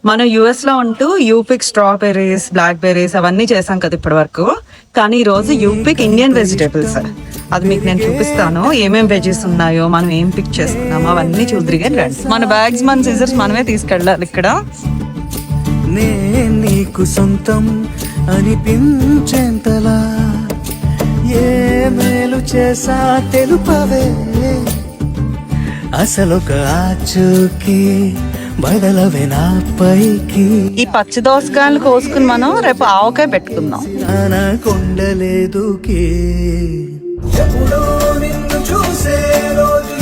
మనం యుఎస్ లో ఉంటూ యూపిక్ స్ట్రాబెర్రీస్, బ్లాక్ బెర్రీస్ అవన్నీ చేసాం కదా ఇప్పటి వరకు. కానీ ఈ రోజు యూపిక్ ఇండియన్ వెజిటేబుల్స్, అది మీకు నేను చూపిస్తాను. ఏమేం వెజెస్ ఉన్నాయో, మనం ఏం పిక్ చేసుకున్నామో అవన్నీ చూద్దరిగా రండి. మన బ్యాగ్స్, మన సిజర్స్ మనమే తీసుకెళ్ళాలి. ఇక్కడ నీకు సొంతం అనిపించేంతలా ఏ మేలు చేసా తెలుపవే, అసలొక ఆచూకి బదలవే నా పైకి. ఈ పచ్చి దోసకాయలు కోసుకుని మనం రేపు ఆవకాయ పెట్టుకుందాం. కొండలేదుకి ఎప్పుడో నిన్ను చూసే రోజు